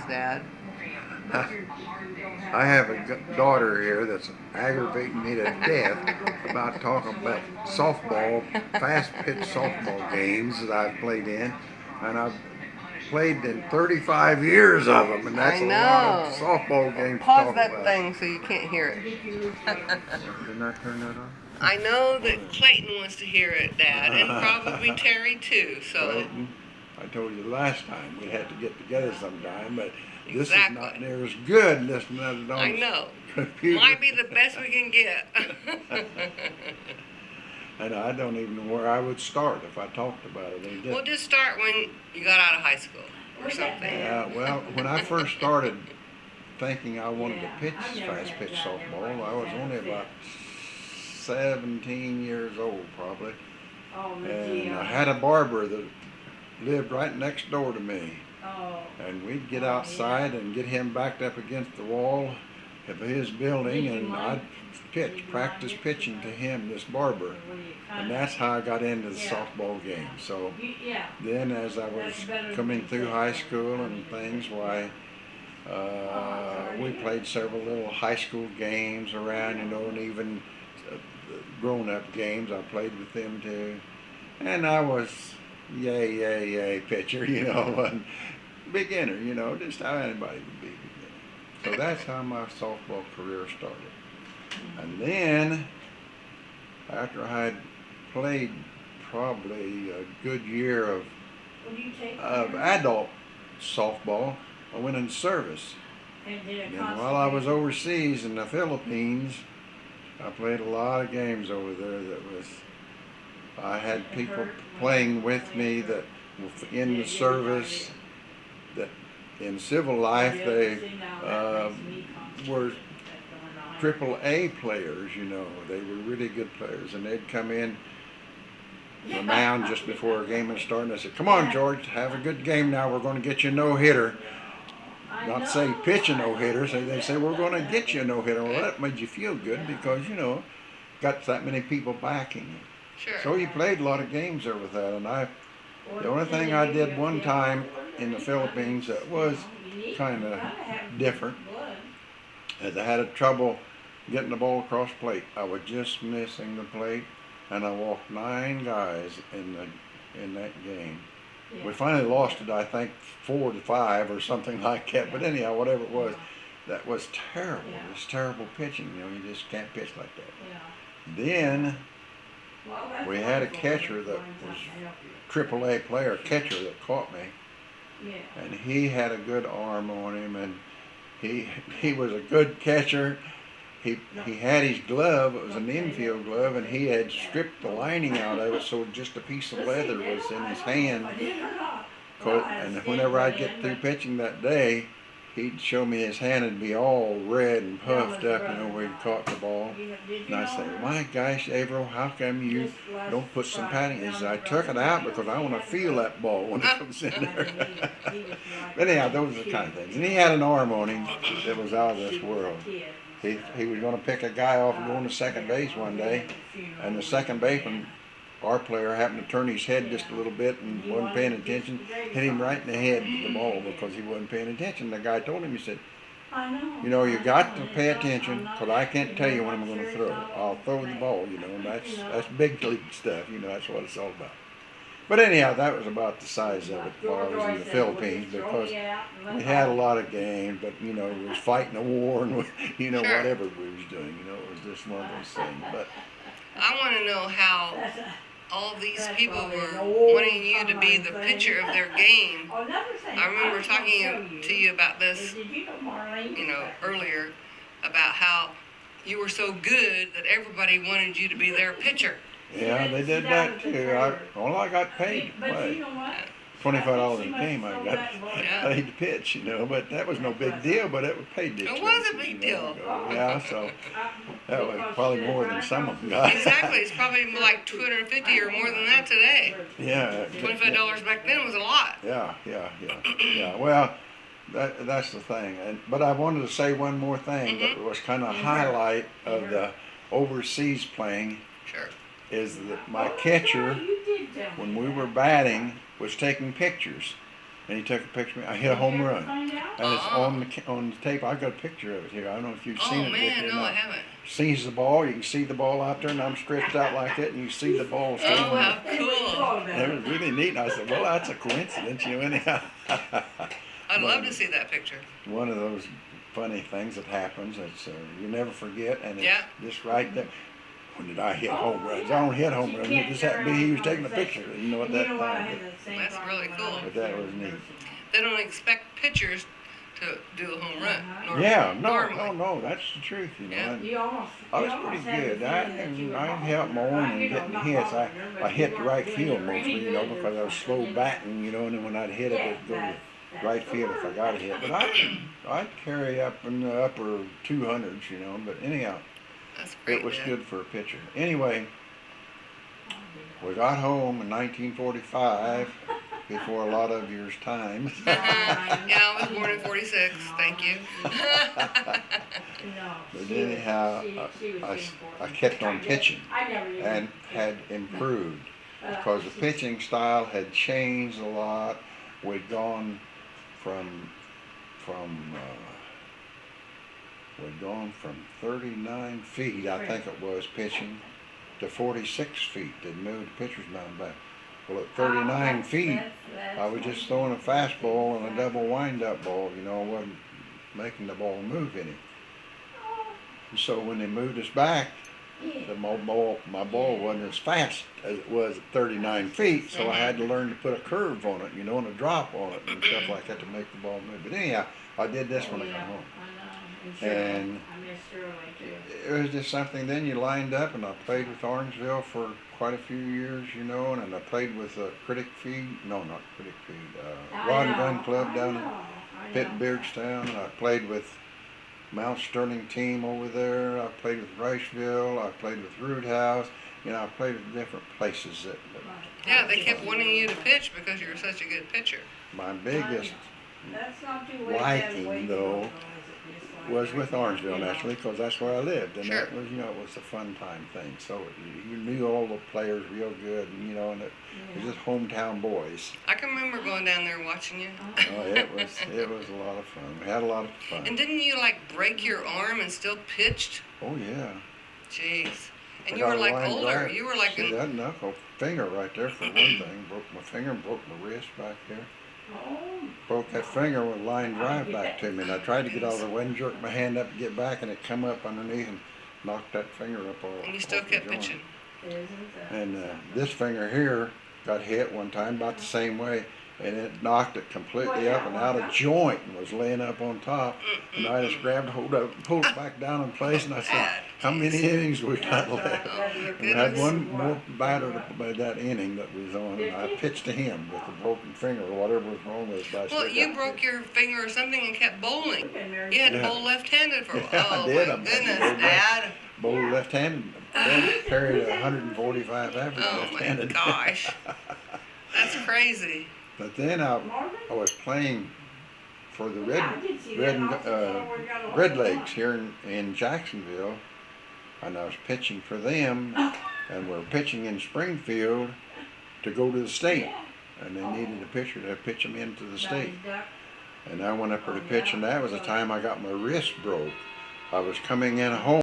Dad. I have a daughter here that's aggravating me to death about talking about softball, fast pitch softball games that I've played in, and I've played in 35 years of them, and that's I a know. lot of softball games to Pause talk that about. thing so you can't hear it. Didn't I turn that on? I know that Clayton wants to hear it, Dad, and probably Terry too. So Clayton, I told you last time we had to get together sometime, but this Exactly. is not near as good listening to it on I know. computer. Might be the best we can get. And I don't even know where I would start if I talked about it. We'll just start when you got out of high school or something. Yeah, well, when I first started thinking I wanted to pitch fast pitch softball, I was only about 17 years old probably. And I had a barber that lived right next door to me. And we'd get outside and get him backed up against the wall of his building, and I'd practice pitching to him, this barber. And that's how I got into the softball game. So then as I was coming through high school and things, we played several little high school games around, and even grown-up games. I played with them too. And I was yay pitcher, and beginner, just how anybody would be beginner. So that's how my softball career started. And then, after I had played probably a good year of adult softball, I went in service. And while I was overseas in the Philippines, I played a lot of games over there I had people playing with me that were in the service, that in civil life they were AAA players, they were really good players, and they'd come in the mound just before a game was starting. I said, "Come on, George, have a good game now. We're going to get you a no-hitter." Not say pitch a no-hitter, so they say, "We're going to get you a no-hitter." Well, that made you feel good because, got that many people backing you. Sure. So you played a lot of games there with that, and the only thing I did one time in the Philippines that was kind of different, as I had trouble getting the ball across the plate. I was just missing the plate, and I walked 9 guys in that game. We finally lost it, I think, 4-5 or something like that. But anyhow, whatever it was, that was terrible. It was terrible pitching. You just can't pitch like that. Then we had a catcher that was AAA player, catcher that caught me, and he had a good arm on him, and he was a good catcher. He had his glove. It was an infield glove, and he had stripped the lining out of it, so just a piece of leather was in his hand. And whenever I'd get through pitching that day, he'd show me his hand and be all red and puffed up, where he'd caught the ball. And I'd say, "My gosh, Averill, how come you don't put some padding?" He said, "I took it out because I want to feel that ball when it comes in there." But anyhow, those are the kind of things. And he had an arm on him that was out of this world. He was going to pick a guy off and go to second base one day, and the second baseman, our player, happened to turn his head just a little bit and wasn't paying attention, hit him right in the head with the ball because he wasn't paying attention. The guy told him, he said, "You got to pay attention because I can't tell you when I'm going to throw. I'll throw the ball, and that's big league stuff, that's what it's all about." But anyhow, that was about the size of it while I was in the Philippines, because we had a lot of games, but, we was fighting a war and, whatever we was doing, it was just one of those things. But I want to know how all these people were wanting you to be the pitcher of their game. I remember talking to you about this, earlier, about how you were so good that everybody wanted you to be their pitcher. Yeah, they did that too. I got paid to play. $25 a game I got paid to pitch, but that was no big deal, but it was paid to. It was a big deal. Yeah, so that was probably more than some of them got. Exactly, it's probably like $250 or more than that today. Yeah. $25 back then was a lot. Yeah. Well, that's the thing. But I wanted to say one more thing that was kind of a highlight of the overseas playing. Sure. Is that my catcher, when we were batting, was taking pictures. and he took a picture of me. I hit a home run, and it's on the tape. I've got a picture of it here. I don't know if you've seen it, Vicky, or no, not. I haven't. Sees the ball. You can see the ball out there, and I'm stretched out like that, and you see the ball standing Oh, how cool! there. It was really neat. And I said, well, that's a coincidence, anyhow. I'd love to see that picture. One of those funny things that happens. It's you never forget, and it's just right there. When did I hit home runs? I don't hit home runs. It just happened to be he was taking a picture. You know what that time. That's really cool. But that was neat. They don't expect pitchers to do a home run. No, that's the truth, Yeah. I was pretty good. I helped my own and getting hits. I hit the right field mostly, because I was slow batting, and then when I'd hit it, it'd go to right field if I got a hit. But I'd carry up in the upper 200s, But anyhow, that's great, it was good for a pitcher. Anyway, we got home in 1945. Before a lot of years' time. Yeah, I was born in 46. Thank you. But anyhow, I kept on pitching and had improved because the pitching style had changed a lot. We'd gone from 39 feet, I think it was, pitching to 46 feet. They'd moved the pitcher's mound back. Well, at 39 feet, I was just throwing a fastball and a double wind-up ball. I wasn't making the ball move any. And so when they moved us back, my ball wasn't as fast as it was at 39 feet, so I had to learn to put a curve on it, and a drop on it and stuff like that to make the ball move. But anyhow, I did this when I got home. And it was just something. Then you lined up, and I played with Orangeville for quite a few years, and I played with Critic Feed, no, not Critic Feed, Rod and Gun Club down in Pitt, Beardstown. I played with Mount Sterling team over there. I played with Riceville. I played with Roothouse. I played with different places. Yeah, they kept wanting you to pitch because you were such a good pitcher. My biggest liking, though, was with Orangeville, naturally, because that's where I lived, and that was, it was a fun time thing. So you knew all the players real good, and it was just hometown boys. I can remember going down there watching you. Oh, it was a lot of fun. We had a lot of fun. And didn't you break your arm and still pitched? Oh yeah. Jeez. And you were older. Drive. You were See, that knuckle finger right there for one thing. Broke my finger, broke my wrist back there. Broke that finger with a line drive back to me, and I tried to get out of the way and jerk my hand up to get back, and it come up underneath and knocked that finger up all. And you still kept pitching. And this finger here got hit one time about the same way, and it knocked it completely up and out of joint and was laying up on top. And I just grabbed hold of it, pulled it back down in place, and I said, how many innings we got left? We had one more batter by that inning that was on, and I pitched to him with a broken finger or whatever was wrong with it. Well, you broke your finger or something and kept bowling. You had to bowl left-handed for a while. Oh, my goodness, Dad. Bowled left-handed. Carried 145 average left-handed. Oh, my gosh. That's crazy. But then I was playing for the Redlegs here in Jacksonville, and I was pitching for them, and we're pitching in Springfield to go to the state, and they needed a pitcher to pitch them into the state. And I went up there to pitch, and that was the time I got my wrist broke. I was coming in home.